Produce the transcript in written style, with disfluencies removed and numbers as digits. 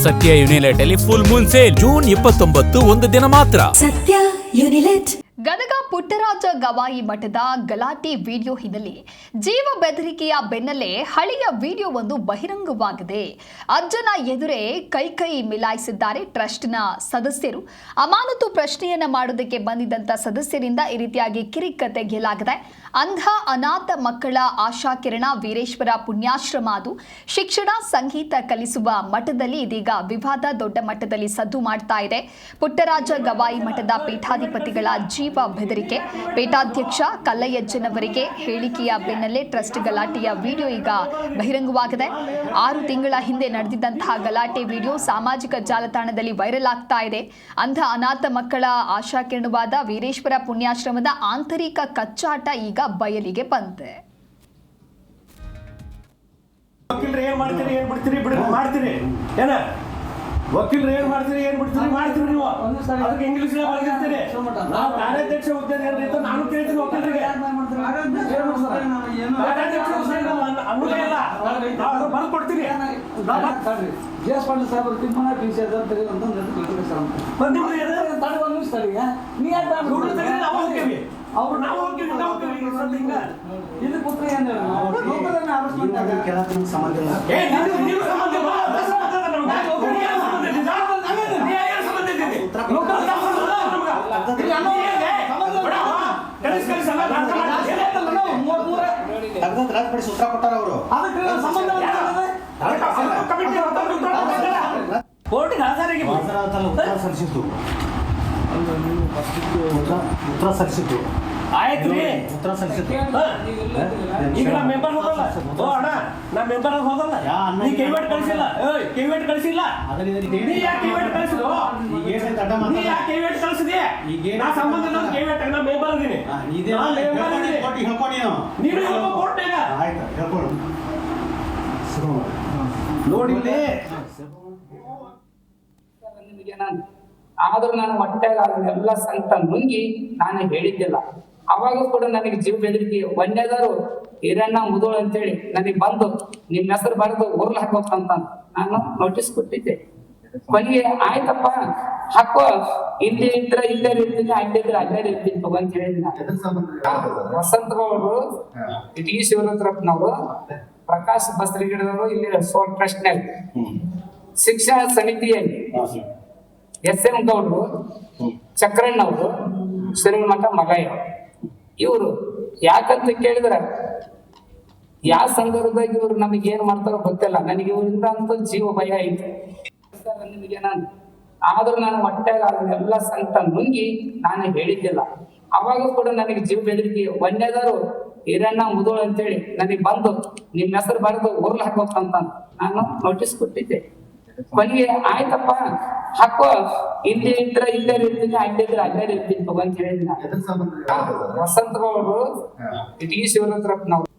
ಸತ್ಯ ಯುನಿಲೆಟ್ ಅಲ್ಲಿ full Moon sale June 29 ಒಂದು ದಿನ ಮಾತ್ರ. ಸತ್ಯ ಯುನಿಲೆಟ್. ಗದಗ ಪುಟ್ಟರಾಜ ಗವಾಯಿ ಮಠದ ಗಲಾಟೆ ವಿಡಿಯೋ ಹಿನ್ನೆಲೆ ಜೀವ ಬೆದರಿಕೆಯ ಬೆನ್ನಲ್ಲೇ ಹಳೆಯ ವಿಡಿಯೋವೊಂದು ಬಹಿರಂಗವಾಗಿದೆ. ಅಜ್ಜನ ಎದುರೇ ಕೈ ಮಿಲಾಯಿಸಿದ್ದಾರೆ ಟ್ರಸ್ಟ್ನ ಸದಸ್ಯರು. ಅಮಾನತು ಪ್ರಶ್ನೆಯನ್ನ ಮಾಡೋದಕ್ಕೆ ಬಂದಿದ್ದಂತ ಸದಸ್ಯರಿಂದ ಈ ರೀತಿಯಾಗಿ ಕಿರಿಕತೆಗೆಯಲಾಗಿದೆ. ಅಂಧ ಅನಾಥ ಮಕ್ಕಳ ಆಶಾಕಿರಣ ವೀರೇಶ್ವರ ಪುಣ್ಯಾಶ್ರಮ ಅದು ಶಿಕ್ಷಣ ಸಂಗೀತ ಕಲಿಸುವ ಮಠದಲ್ಲಿ ಇದೀಗ ವಿವಾದ ದೊಡ್ಡ ಮಟ್ಟದಲ್ಲಿ ಸದ್ದು ಮಾಡ್ತಾ ಇದೆ. ಪುಟ್ಟರಾಜ ಗವಾಯಿ ಮಠದ ಪೀಠಾಧಿಪತಿಗಳ ಜೀವ ಬೆದರಿಕೆ, ಪೀಠಾಧ್ಯಕ್ಷ ಕಲ್ಲಯ್ಯಜ್ಜನವರಿಗೆ ಹೇಳಿಕೆಯ ಬೆನ್ನಲ್ಲೇ ಟ್ರಸ್ಟ್ ಗಲಾಟೆಯ ವಿಡಿಯೋ ಈಗ ಬಹಿರಂಗವಾಗಿದೆ. 6 ತಿಂಗಳ ಹಿಂದೆ ನಡೆದಿದ್ದಂತಹ ಗಲಾಟೆ ವಿಡಿಯೋ ಸಾಮಾಜಿಕ ಜಾಲತಾಣದಲ್ಲಿ ವೈರಲ್ ಆಗ್ತಾ ಇದೆ. ಅಂಧ ಅನಾಥ ಮಕ್ಕಳ ಆಶಾಕಿರಣವಾದ ವೀರೇಶ್ವರ ಪುಣ್ಯಾಶ್ರಮದ ಆಂತರಿಕ ಕಚ್ಚಾಟ ಈಗ ಬಯಲಿಗೆ ಬಂದಿದೆ. ವಕೀಲರು ಏನ್ ಮಾಡ್ತೀರಿ ಏನ್ ಬಿಡ್ತೀರಿ ಮಾಡ್ತೀರಿ ಏನ ವಕೀಲರು ಏನ್ ಮಾಡ್ತೀರಿ ಏನ್ ಬಿಡ್ತೀರಿ ಮಾಡ್ತೀರಿ ನೀವು ಅದಕ್ಕೆ ಇಂಗ್ಲಿಷ್ ಬರ್ದಿರ್ತೀರಿ. ನಾವು ಕಾರ್ಯಾಧ್ಯಕ್ಷ ಹುದ್ದೆ ಏನಿತ್ತು ನಾನು ಕೇಳ್ತೀನಿ ವಕೀಲರಿಗೆ ಬರ್ದು ಕೊಡ್ತೀರಿ. ಅವ್ರು ನಾವು ಹೋಗ್ತೀವಿ ಇದು ಪುತ್ರ ಸಂಬಂಧ ಸೂತ್ರ ಕೊಟ್ಟಾರ ಅವರು ಉತ್ತರ ಸಲ್ಲಿಸಿತ್ತು. ಆಯ್ತು ರೀ, ಉತ್ತರ ಸಲ್ಲಿಸಿತ್ತು. ಈಗ ನಾ ಮೆಂಬರ್ ಹೋಗಲ್ಲ. ಓ ಅಣ್ಣ, ನಾ ಮೆಂಬರ್ ಹೋಗಲ್ಲ. ನೀ ಕೈವೇಟ್ ಕಳಿಸಿಲ್ಲ. ಕೈವೇಟ್ ಕಳಿಸಿಲ್ಲ. ನೀ ಯಾಕೆ ಕೈವೇಟ್ ಕಳಿಸಿದ್ರು? ನೀ ಯಾಕೆ ಕೈವೇಟ್ ಕಳಿಸಿದೆ? ನಾ ಸಂಬಂಧ ನನ್ನ ಕೈವೇಟ್ ನಾ ಮೆಂಬರ್ ಇದೀನಿ. ನೀನು ಹೇಳ್ಕೊ ಕೋರ್ಟ್ನಾಗ. ಆಯ್ತು ಹೇಳ್ಕೊಡು. ನೋಡಿ ಆದ್ರೂ ನಾನು ಹೊಟ್ಟೆಗ ಅದನ್ನೆಲ್ಲ ಸಂತ ನುಂಗಿ ನಾನು ಹೇಳಿದ್ದಿಲ್ಲ. ಅವಾಗ ಕೂಡ ನನಗೆ ಜೀವ ಬೆದರಿಕೆ ಒಂದೇದಾರು ಹಿರಣ್ಣ ಮುದೋಳು ಅಂತೇಳಿ ನನಗೆ ಬಂದು ನಿಮ್ ಹೆಸರು ಬರೆದು ಊರ್ಲ್ ಹಾಕೋಕಂತ ನಾನು ನೋಟಿಸ್ ಕೊಟ್ಟಿದ್ದೆ. ಕೊನೆಗೆ ಆಯ್ತಪ್ಪ ಹಾಕೋ, ಇಲ್ಲಿ ಇದ್ರೆ ಇಲ್ಲೇ ಇರ್ತೀನಿ, ಅಲ್ಲೇ ಇದ್ರೆ ಅಲ್ಲೇ ಇರ್ತೀನಿ ತಗೋ ಅಂತ ಹೇಳಿದ್ನ. ವಸಂತಗೌಡರು, ಟಿ ಶಿವರುದ್ರಪ್ಪನವರು, ಪ್ರಕಾಶ್ ಬಸ್ರಿಗಿಡದವರು ಇಲ್ಲಿ ಸೋಲ್ ಟ್ರಸ್ಟ್ನಾಗ ಶಿಕ್ಷಣ ಸಮಿತಿಯಲ್ಲಿ SM ಗೌಡ್ರು, ಚಕ್ರಣ್ಣವರು, ಶ್ರೀಮಠ ಮಲಯ್ಯ ಇವರು ಯಾಕಂತ ಕೇಳಿದ್ರ ಯಾವ ಸಂದರ್ಭದಾಗ ಇವ್ರು ನಮಗೆ ಏನ್ ಮಾಡ್ತಾರೋ ಗೊತ್ತಿಲ್ಲ. ನನಗೆ ಇವರಿಂದ ಅಂತೂ ಜೀವ ಭಯ ಐತಿ. ನಿಮಗೆ ಆದ್ರೂ ನಾನು ಹೊಟ್ಟೆಗ ಅದನ್ನೆಲ್ಲ ಸಂತ ನುಂಗಿ ನಾನು ಹೇಳಿದ್ದಿಲ್ಲ. ಅವಾಗ ಕೂಡ ನನಗೆ ಜೀವ ಬೆದರಿಕೆ ಒಂದೇದಾರು ಹಿರಣ್ಣ ಮುದೋಳು ಅಂತೇಳಿ ನನಗೆ ಬಂದು ನಿಮ್ ಹೆಸರು ಬರೆದು ಊರ್ಲ್ ಹಾಕೋಕಂತ ನಾನು ನೋಟಿಸ್ ಕೊಟ್ಟಿದ್ದೆ. ಕೊನೆಗೆ ಆಯ್ತಪ್ಪ ಹಾಕೋ, ಇಲ್ಲಿ ಇದ್ರೆ ಇಲ್ಲೇ ಇರ್ತೀನಿ, ಅಲ್ಲೇ ಇದ್ರೆ ಅಲ್ಲೇ ಇರ್ತೀನಿ ತಗೋ ಅಂತ ಹೇಳಿದ್ನ. ವಸಂತಗೌಡರು, ಟಿ ಶಿವರುದ್ರಪ್ಪನವರು